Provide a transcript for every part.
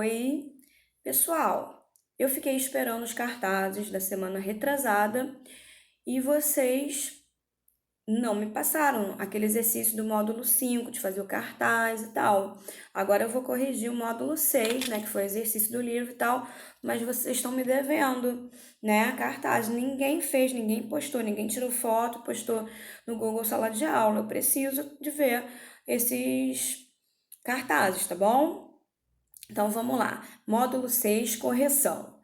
Oi, pessoal, eu fiquei esperando os cartazes da semana retrasada e vocês não me passaram aquele exercício do módulo 5 de fazer o cartaz e tal. Agora eu vou corrigir o módulo 6, né, que foi o exercício do livro e tal, mas vocês estão me devendo, né, cartaz. Ninguém fez, ninguém postou, ninguém tirou foto, postou no Google Sala de Aula. Eu preciso de ver esses cartazes, tá bom? Então vamos lá. Módulo 6, correção.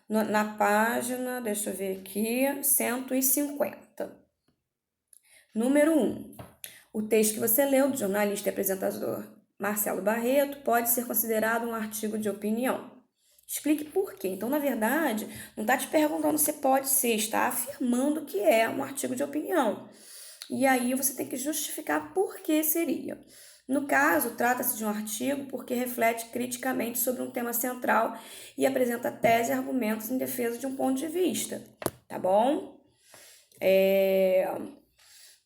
Na página, deixa eu ver aqui, 150. Número 1. O texto que você leu do jornalista e apresentador Marcelo Barreto pode ser considerado um artigo de opinião. Explique por quê. Então, na verdade, não está te perguntando se pode ser, está afirmando que é um artigo de opinião. E aí você tem que justificar por que seria. No caso, trata-se de um artigo porque reflete criticamente sobre um tema central e apresenta tese e argumentos em defesa de um ponto de vista, tá bom?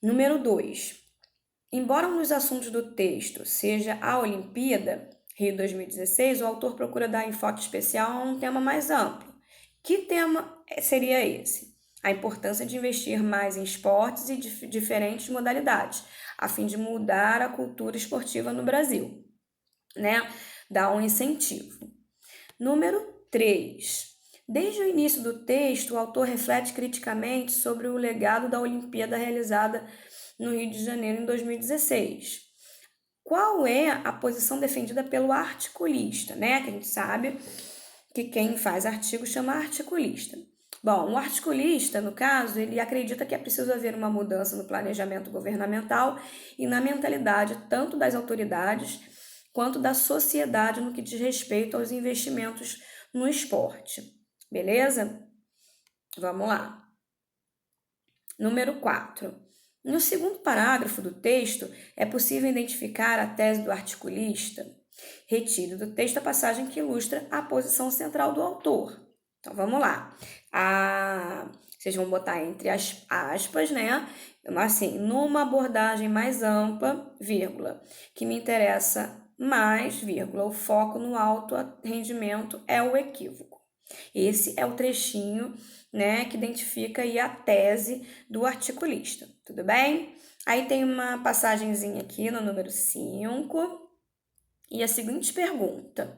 Número 2. Embora um dos assuntos do texto seja a Olimpíada, Rio 2016, o autor procura dar enfoque especial a um tema mais amplo. Que tema seria esse? A importância de investir mais em esportes e diferentes modalidades, a fim de mudar a cultura esportiva no Brasil, né? Dar um incentivo. Número 3. Desde o início do texto, o autor reflete criticamente sobre o legado da Olimpíada realizada no Rio de Janeiro em 2016. Qual é a posição defendida pelo articulista, né? Que a gente sabe que quem faz artigo chama articulista. Bom, o articulista, no caso, ele acredita que é preciso haver uma mudança no planejamento governamental e na mentalidade tanto das autoridades quanto da sociedade no que diz respeito aos investimentos no esporte. Beleza? Vamos lá. Número 4. No segundo parágrafo do texto, é possível identificar a tese do articulista. Retire do texto a passagem que ilustra a posição central do autor. Então, vamos lá. Vocês vão botar entre as aspas, né? Assim, numa abordagem mais ampla, vírgula, que me interessa mais, vírgula, o foco no alto rendimento é o equívoco. Esse é o trechinho, né, que identifica aí a tese do articulista, tudo bem? Aí tem uma passagenzinha aqui no número 5 e a seguinte pergunta.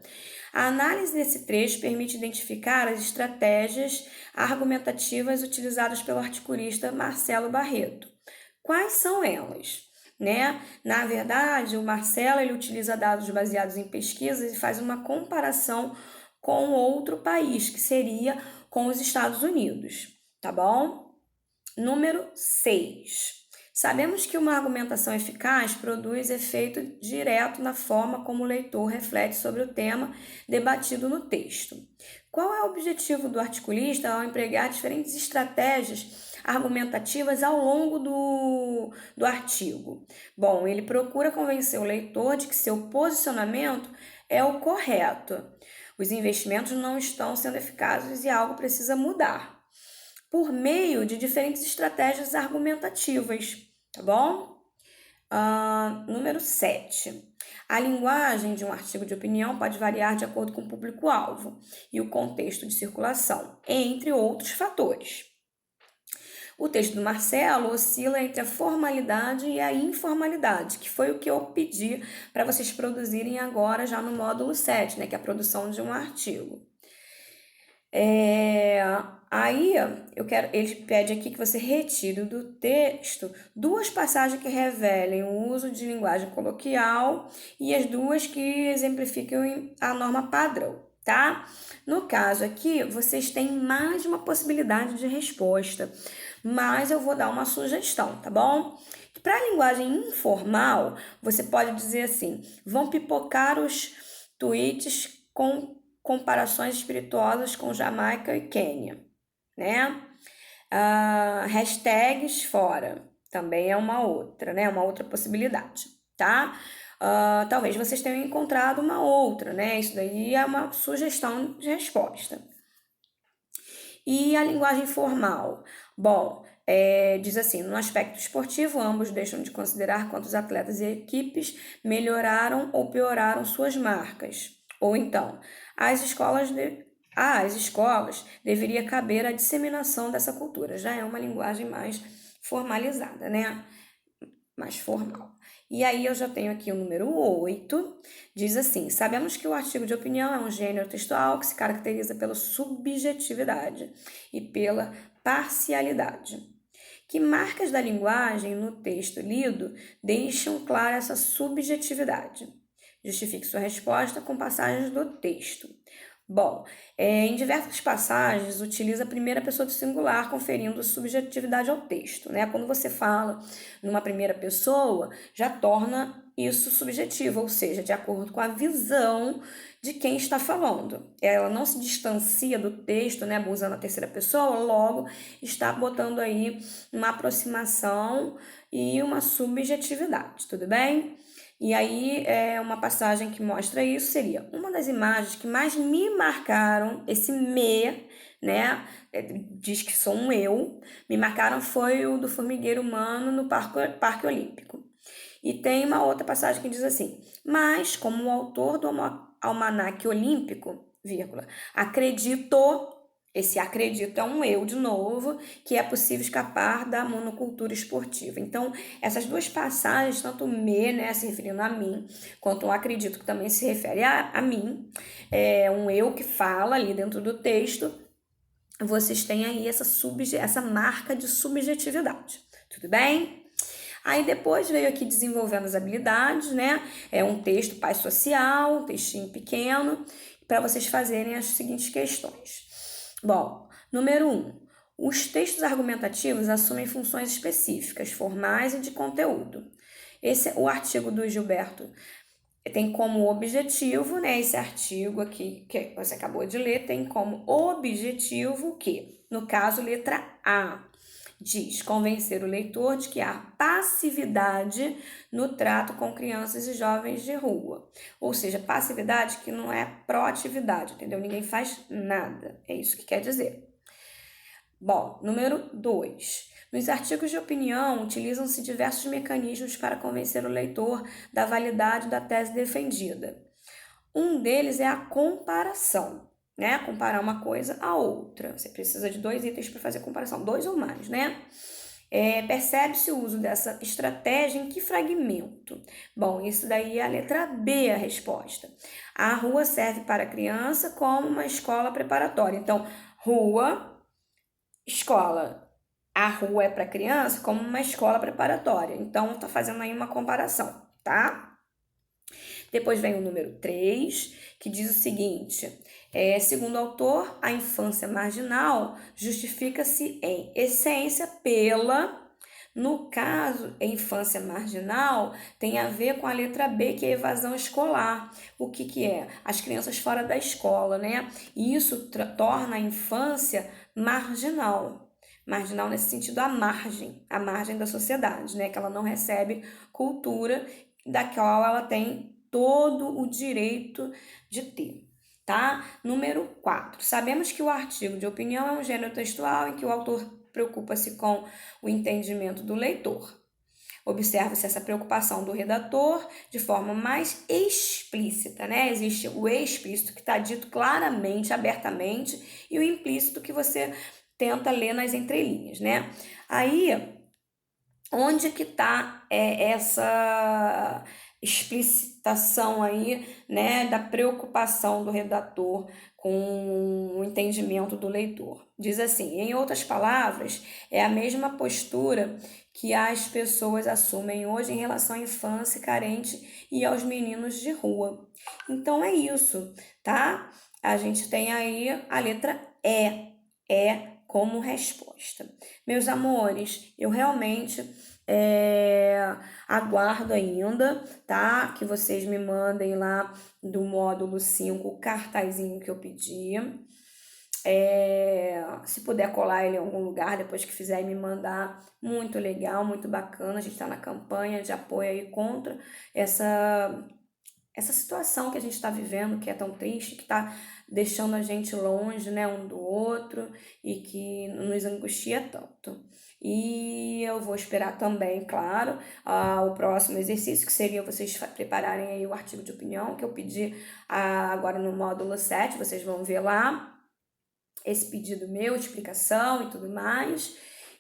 A análise desse trecho permite identificar as estratégias argumentativas utilizadas pelo articulista Marcelo Barreto. Quais são elas? Né? Na verdade, o Marcelo ele utiliza dados baseados em pesquisas e faz uma comparação com outro país, que seria com os Estados Unidos, tá bom? Número 6. Sabemos que uma argumentação eficaz produz efeito direto na forma como o leitor reflete sobre o tema debatido no texto. Qual é o objetivo do articulista ao empregar diferentes estratégias argumentativas ao longo do artigo? Bom, ele procura convencer o leitor de que seu posicionamento é o correto. Os investimentos não estão sendo eficazes e algo precisa mudar por meio de diferentes estratégias argumentativas, tá bom? Número 7. A linguagem de um artigo de opinião pode variar de acordo com o público-alvo e o contexto de circulação, entre outros fatores. O texto do Marcelo oscila entre a formalidade e a informalidade, que foi o que eu pedi para vocês produzirem agora já no módulo 7, né, que é a produção de um artigo. Aí ele pede aqui que você retire do texto duas passagens que revelem o uso de linguagem coloquial e as duas que exemplificam a norma padrão, tá? No caso aqui, vocês têm mais de uma possibilidade de resposta, mas eu vou dar uma sugestão, tá bom? Para a linguagem informal, você pode dizer assim: vão pipocar os tweets com comparações espirituosas com Jamaica e Quênia, né? Hashtags fora, também é uma outra, né? Uma outra possibilidade, tá? Talvez vocês tenham encontrado uma outra, né? Isso daí é uma sugestão de resposta. E a linguagem formal? Bom, diz assim: no aspecto esportivo, ambos deixam de considerar quantos atletas e equipes melhoraram ou pioraram suas marcas. Ou então, às escolas deveria caber a disseminação dessa cultura. Já é uma linguagem mais formalizada, né? Mais formal. E aí eu já tenho aqui o número 8, diz assim: sabemos que o artigo de opinião é um gênero textual que se caracteriza pela subjetividade e pela parcialidade. Que marcas da linguagem no texto lido deixam clara essa subjetividade? Justifique sua resposta com passagens do texto. Bom, em diversas passagens utiliza a primeira pessoa do singular, conferindo subjetividade ao texto, né? Quando você fala numa primeira pessoa, já torna isso subjetivo, ou seja, de acordo com a visão de quem está falando. Ela não se distancia do texto, né, usando a terceira pessoa, logo está botando aí uma aproximação e uma subjetividade, tudo bem? E aí, uma passagem que mostra isso seria: uma das imagens que mais me marcaram, esse me, né, diz que sou um eu, me marcaram foi o do formigueiro humano no Parque Olímpico. E tem uma outra passagem que diz assim: mas, como o autor do Almanaque Olímpico, vírgula, acredito, esse acredito é um eu de novo, que é possível escapar da monocultura esportiva. Então, essas duas passagens, tanto o me, né, se referindo a mim, quanto o acredito, que também se refere a mim, é um eu que fala ali dentro do texto, vocês têm aí essa marca de subjetividade. Tudo bem? Aí depois veio aqui desenvolvendo as habilidades, né? É um texto pai social, um textinho pequeno, para vocês fazerem as seguintes questões. Bom, número 1. Os textos argumentativos assumem funções específicas, formais e de conteúdo. O artigo do Gilberto tem como objetivo, né? Esse artigo aqui que você acabou de ler tem como objetivo que, no caso, letra A, diz convencer o leitor de que há passividade no trato com crianças e jovens de rua. Ou seja, passividade que não é proatividade, entendeu? Ninguém faz nada. É isso que quer dizer. Bom, número 2. Nos artigos de opinião, utilizam-se diversos mecanismos para convencer o leitor da validade da tese defendida. Um deles é a comparação, né? Comparar uma coisa a outra. Você precisa de 2 itens para fazer comparação, 2 ou mais, né? Percebe-se o uso dessa estratégia em que fragmento? Bom, isso daí é a letra B, a resposta. A rua serve para a criança como uma escola preparatória. Então, rua, escola. A rua é para criança como uma escola preparatória. Então, tá fazendo aí uma comparação, tá? Depois vem o número 3, que diz o seguinte: segundo o autor, a infância marginal justifica-se em essência pela. No caso, a infância marginal tem a ver com a letra B, que é a evasão escolar. O que é? As crianças fora da escola, né? E isso torna a infância marginal. Marginal nesse sentido, a margem da sociedade, né? Que ela não recebe cultura da qual ela tem todo o direito de ter, tá? Número 4. Sabemos que o artigo de opinião é um gênero textual em que o autor preocupa-se com o entendimento do leitor. Observa-se essa preocupação do redator de forma mais explícita, né? Existe o explícito que está dito claramente, abertamente, e o implícito que você tenta ler nas entrelinhas, né? Aí, onde que está essa explicitação aí, né, da preocupação do redator com o entendimento do leitor? Diz assim: em outras palavras, é a mesma postura que as pessoas assumem hoje em relação à infância carente e aos meninos de rua. Então é isso, tá? A gente tem aí a letra E como resposta. Meus amores, eu realmente aguardo ainda, tá? Que vocês me mandem lá do módulo 5 o cartazinho que eu pedi. Se puder colar ele em algum lugar depois que fizer e me mandar, muito legal, muito bacana. A gente está na campanha de apoio aí contra essa situação que a gente está vivendo, que é tão triste, que está deixando a gente longe, né, um do outro e que nos angustia tanto. E eu vou esperar também, claro, o próximo exercício, que seria vocês prepararem aí o artigo de opinião que eu pedi agora no módulo 7, vocês vão ver lá esse pedido meu, de explicação e tudo mais.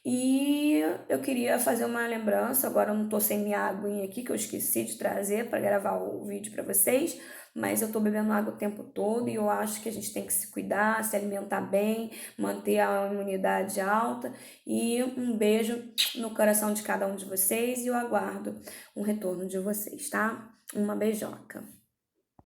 E eu queria fazer uma lembrança, agora eu não tô sem minha aguinha aqui, que eu esqueci de trazer para gravar o vídeo para vocês, mas eu tô bebendo água o tempo todo e eu acho que a gente tem que se cuidar, se alimentar bem, manter a imunidade alta. E um beijo no coração de cada um de vocês e eu aguardo um retorno de vocês, tá? Uma beijoca.